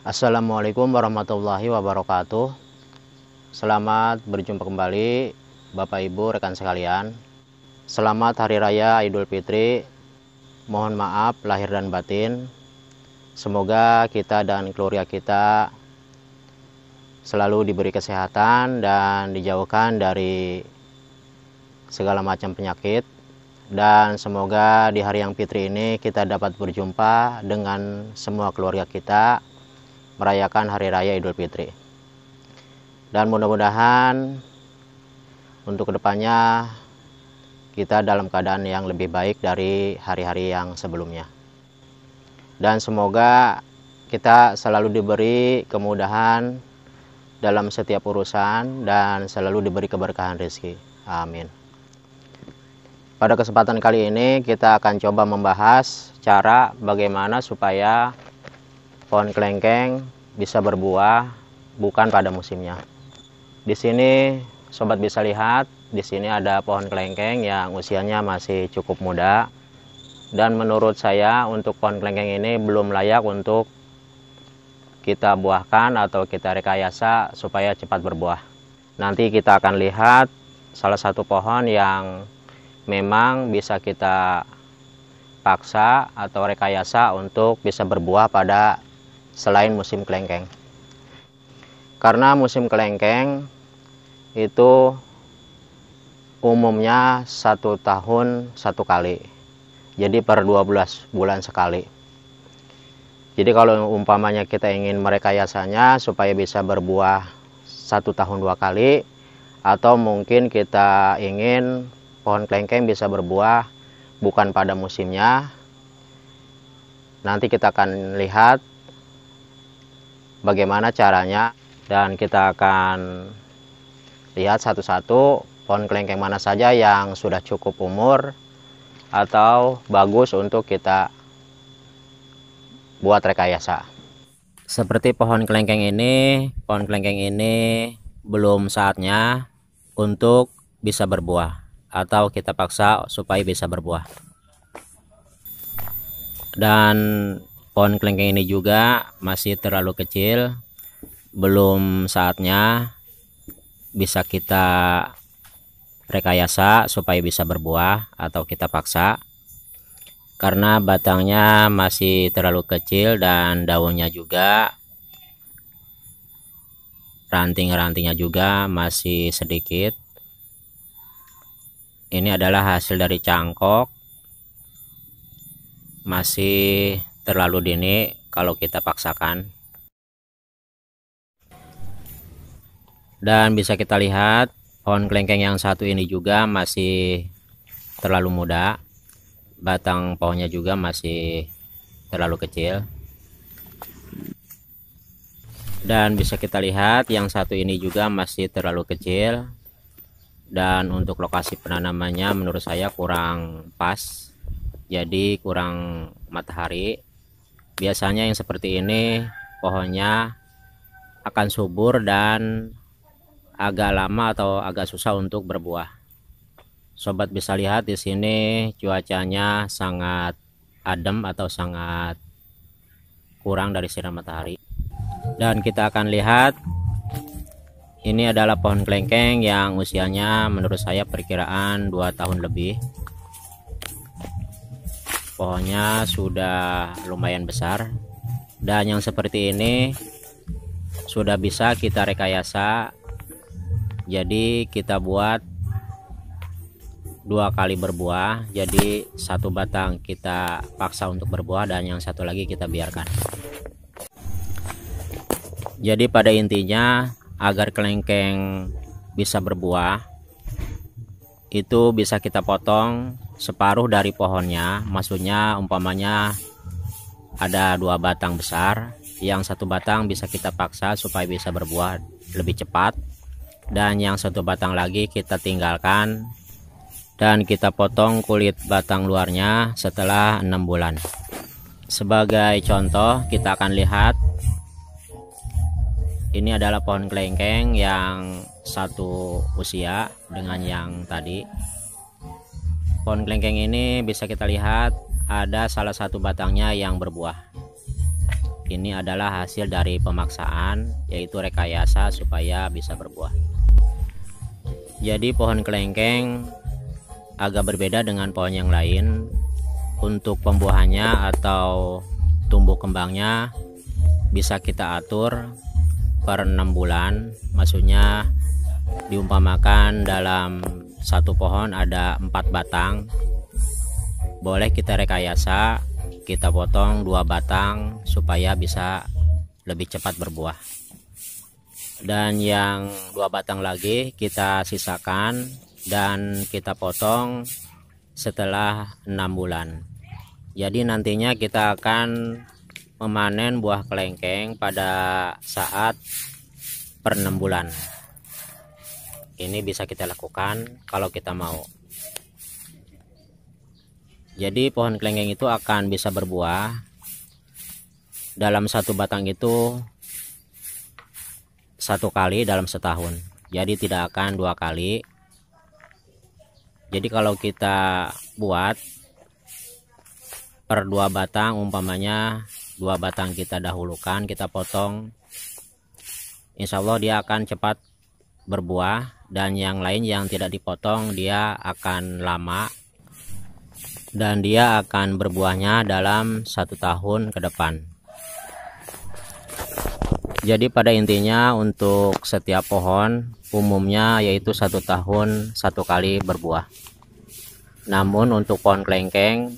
Assalamualaikum warahmatullahi wabarakatuh. Selamat berjumpa kembali Bapak Ibu rekan sekalian. Selamat Hari Raya Idul Fitri. Mohon maaf lahir dan batin. Semoga kita dan keluarga kita selalu diberi kesehatan dan dijauhkan dari segala macam penyakit. Dan semoga di hari yang fitri ini kita dapat berjumpa dengan semua keluarga kita merayakan Hari Raya Idul Fitri. Dan mudah-mudahan untuk kedepannya kita dalam keadaan yang lebih baik dari hari-hari yang sebelumnya. Dan semoga kita selalu diberi kemudahan dalam setiap urusan dan selalu diberi keberkahan rezeki. Amin. Pada kesempatan kali ini kita akan coba membahas cara bagaimana supaya pohon kelengkeng bisa berbuah bukan pada musimnya. Di sini sobat bisa lihat, di sini ada pohon kelengkeng yang usianya masih cukup muda. Dan menurut saya untuk pohon kelengkeng ini belum layak untuk kita buahkan atau kita rekayasa supaya cepat berbuah. Nanti kita akan lihat salah satu pohon yang memang bisa kita paksa atau rekayasa untuk bisa berbuah pada selain musim kelengkeng. Karena musim kelengkeng itu umumnya 1 tahun 1 kali. Jadi per 12 bulan sekali. Jadi kalau umpamanya kita ingin merekayasanya supaya bisa berbuah 1 tahun 2 kali, atau mungkin kita ingin pohon kelengkeng bisa berbuah bukan pada musimnya, nanti kita akan lihat bagaimana caranya, dan kita akan lihat satu-satu pohon kelengkeng mana saja yang sudah cukup umur atau bagus untuk kita buat rekayasa. Seperti pohon kelengkeng ini belum saatnya untuk bisa berbuah atau kita paksa supaya bisa berbuah. Dan pohon kelengkeng ini juga masih terlalu kecil, belum saatnya bisa kita rekayasa supaya bisa berbuah atau kita paksa, karena batangnya masih terlalu kecil dan daunnya juga, ranting-rantingnya juga masih sedikit. Ini adalah hasil dari cangkok, masih terlalu dini kalau kita paksakan. Dan bisa kita lihat pohon kelengkeng yang satu ini juga masih terlalu muda, batang pohonnya juga masih terlalu kecil. Dan bisa kita lihat yang satu ini juga masih terlalu kecil, dan untuk lokasi penanamannya menurut saya kurang pas, jadi kurang matahari. Biasanya yang seperti ini pohonnya akan subur dan agak lama atau agak susah untuk berbuah. Sobat bisa lihat di sini cuacanya sangat adem atau sangat kurang dari sinar matahari. Dan kita akan lihat ini adalah pohon kelengkeng yang usianya menurut saya perkiraan 2 tahun lebih. Pohonnya sudah lumayan besar, dan yang seperti ini sudah bisa kita rekayasa. Jadi kita buat 2 kali berbuah, jadi 1 batang kita paksa untuk berbuah dan yang satu lagi kita biarkan. Jadi pada intinya agar kelengkeng bisa berbuah itu bisa kita potong separuh dari pohonnya. Maksudnya umpamanya ada 2 batang besar, yang 1 batang bisa kita paksa supaya bisa berbuah lebih cepat, dan yang 1 batang lagi kita tinggalkan dan kita potong kulit batang luarnya setelah 6 bulan. Sebagai contoh kita akan lihat ini adalah pohon kelengkeng yang satu usia dengan yang tadi. Pohon kelengkeng ini bisa kita lihat ada salah satu batangnya yang berbuah. Ini adalah hasil dari pemaksaan, yaitu rekayasa supaya bisa berbuah. Jadi pohon kelengkeng agak berbeda dengan pohon yang lain. Untuk pembuahannya atau tumbuh kembangnya bisa kita atur per 6 bulan. Maksudnya diumpamakan dalam satu pohon ada 4 batang, boleh kita rekayasa, kita potong 2 batang supaya bisa lebih cepat berbuah, dan yang 2 batang lagi kita sisakan dan kita potong setelah 6 bulan. Jadi nantinya kita akan memanen buah kelengkeng pada saat per 6 bulan. Ini bisa kita lakukan kalau kita mau. Jadi pohon kelengkeng itu akan bisa berbuah dalam satu batang itu 1 kali dalam setahun. Jadi tidak akan 2 kali. Jadi kalau kita buat per 2 batang, umpamanya 2 batang kita dahulukan, kita potong, insya Allah dia akan cepat berbuah. Dan yang lain yang tidak dipotong dia akan lama, dan dia akan berbuahnya dalam 1 tahun ke depan. Jadi pada intinya untuk setiap pohon umumnya yaitu 1 tahun 1 kali berbuah. Namun untuk pohon kelengkeng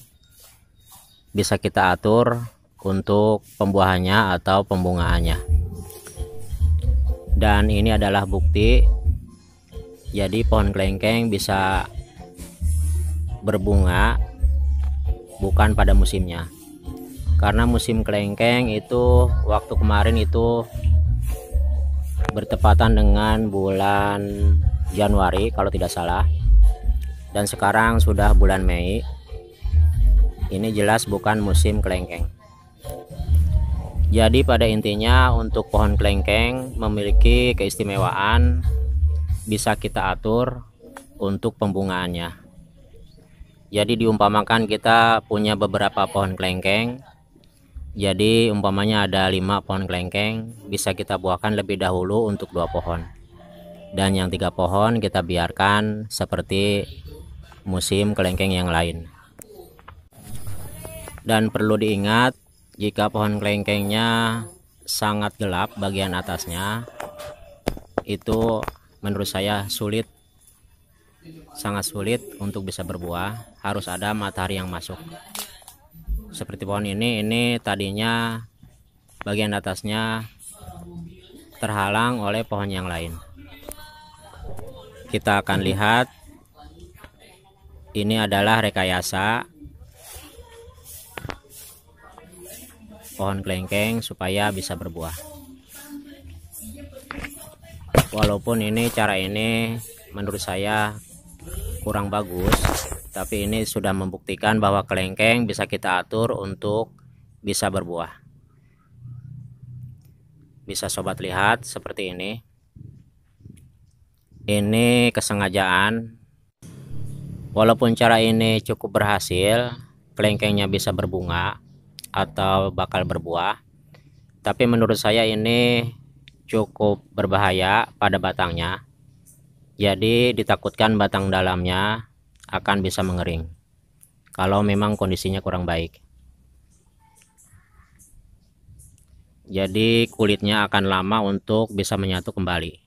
bisa kita atur untuk pembuahannya atau pembungaannya. Dan ini adalah bukti. Jadi pohon kelengkeng bisa berbunga bukan pada musimnya, karena musim kelengkeng itu waktu kemarin itu bertepatan dengan bulan Januari kalau tidak salah, dan sekarang sudah bulan Mei. Ini jelas bukan musim kelengkeng. Jadi pada intinya untuk pohon kelengkeng memiliki keistimewaan, bisa kita atur untuk pembungaannya. Jadi diumpamakan kita punya beberapa pohon kelengkeng, jadi umpamanya ada 5 pohon kelengkeng, bisa kita buahkan lebih dahulu untuk 2 pohon, dan yang 3 pohon kita biarkan seperti musim kelengkeng yang lain. Dan perlu diingat, jika pohon kelengkengnya sangat gelap bagian atasnya, itu menurut saya sangat sulit untuk bisa berbuah. Harus ada matahari yang masuk. Seperti pohon ini tadinya bagian atasnya terhalang oleh pohon yang lain. Kita akan lihat, ini adalah rekayasa pohon kelengkeng supaya bisa berbuah. Walaupun cara ini menurut saya kurang bagus, tapi ini sudah membuktikan bahwa kelengkeng bisa kita atur untuk bisa berbuah. Bisa sobat lihat seperti ini. Ini kesengajaan. Walaupun cara ini cukup berhasil, kelengkengnya bisa berbunga atau bakal berbuah, tapi menurut saya ini cukup berbahaya pada batangnya. Jadi ditakutkan batang dalamnya akan bisa mengering kalau memang kondisinya kurang baik. Jadi kulitnya akan lama untuk bisa menyatu kembali.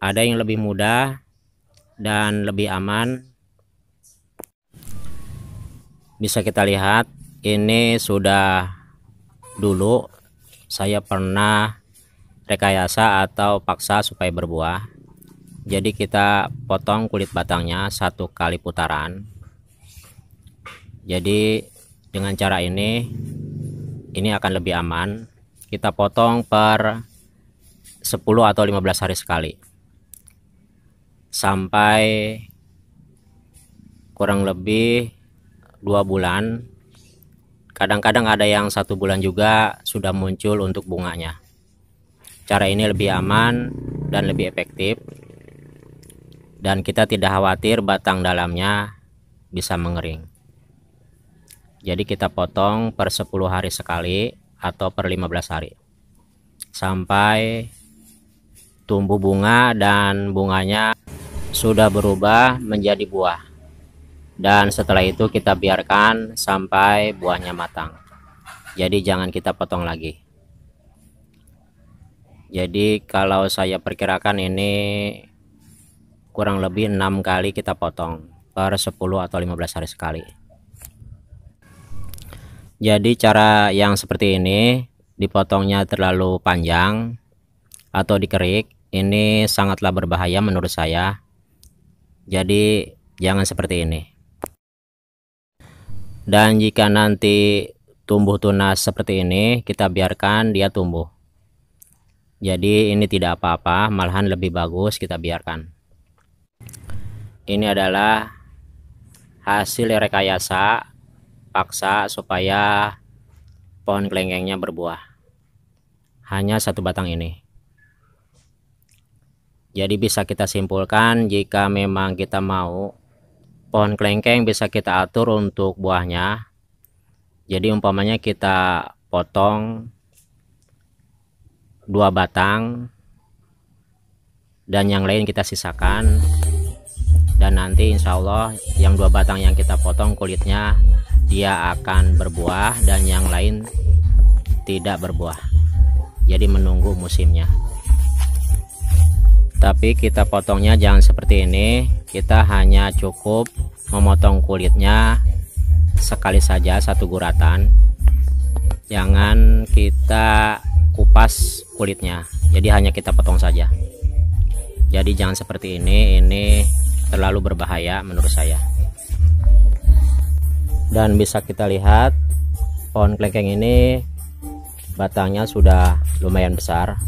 Ada yang lebih mudah dan lebih aman. Bisa kita lihat, ini sudah dulu saya pernah rekayasa atau paksa supaya berbuah. Jadi kita potong kulit batangnya 1 kali putaran. Jadi dengan cara ini akan lebih aman. Kita potong per 10 atau 15 hari sekali, sampai kurang lebih 2 bulan. Kadang-kadang ada yang 1 bulan juga sudah muncul untuk bunganya. Cara ini lebih aman dan lebih efektif, dan kita tidak khawatir batang dalamnya bisa mengering. Jadi kita potong per 10 hari sekali atau per 15 hari sampai tumbuh bunga dan bunganya sudah berubah menjadi buah. Dan setelah itu kita biarkan sampai buahnya matang. Jadi jangan kita potong lagi. Jadi kalau saya perkirakan ini kurang lebih 6 kali kita potong per 10 atau 15 hari sekali. Jadi cara yang seperti ini, dipotongnya terlalu panjang atau dikerik, ini sangatlah berbahaya menurut saya. Jadi jangan seperti ini. Dan jika nanti tumbuh tunas seperti ini, kita biarkan dia tumbuh. Jadi ini tidak apa-apa, malahan lebih bagus kita biarkan. Ini adalah hasil rekayasa paksa supaya pohon kelengkengnya berbuah. Hanya satu batang ini. Jadi bisa kita simpulkan, jika memang kita mau pohon kelengkeng bisa kita atur untuk buahnya. Jadi umpamanya kita potong 2 batang dan yang lain kita sisakan, dan nanti insya Allah yang 2 batang yang kita potong kulitnya dia akan berbuah dan yang lain tidak berbuah. Jadi menunggu musimnya. Tapi kita potongnya jangan seperti ini. Kita hanya cukup memotong kulitnya sekali saja, satu guratan. Jangan kita kupas kulitnya. Jadi hanya kita potong saja. Jadi jangan seperti ini terlalu berbahaya menurut saya. Dan bisa kita lihat pohon kelengkeng ini batangnya sudah lumayan besar.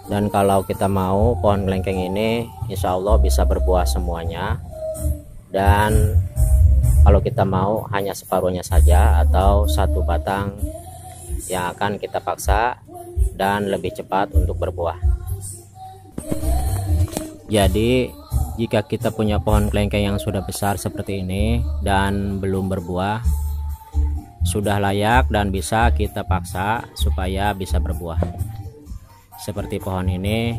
Dan kalau kita mau pohon kelengkeng ini insya Allah bisa berbuah semuanya. Dan kalau kita mau hanya separuhnya saja atau satu batang yang akan kita paksa dan lebih cepat untuk berbuah. Jadi jika kita punya pohon kelengkeng yang sudah besar seperti ini dan belum berbuah, sudah layak dan bisa kita paksa supaya bisa berbuah. Seperti pohon ini,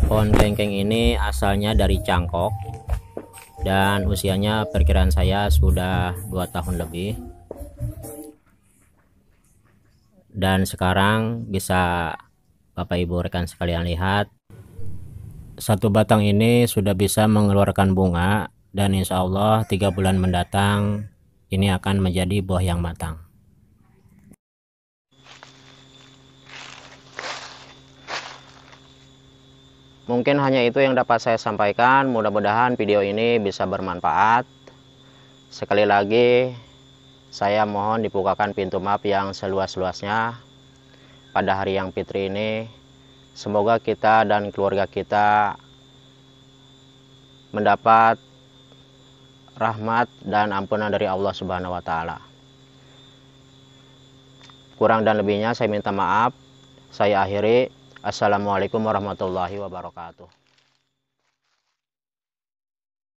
pohon kelengkeng ini asalnya dari Cangkok dan usianya perkiraan saya sudah 2 tahun lebih. Dan sekarang bisa Bapak Ibu rekan sekalian lihat, satu batang ini sudah bisa mengeluarkan bunga dan insya Allah 3 bulan mendatang ini akan menjadi buah yang matang. Mungkin hanya itu yang dapat saya sampaikan. Mudah-mudahan video ini bisa bermanfaat. Sekali lagi saya mohon dibukakan pintu maaf yang seluas-luasnya pada hari yang fitri ini. Semoga kita dan keluarga kita mendapat rahmat dan ampunan dari Allah Subhanahu wa Ta'ala. Kurang dan lebihnya saya minta maaf. Saya akhiri. Assalamualaikum warahmatullahi wabarakatuh.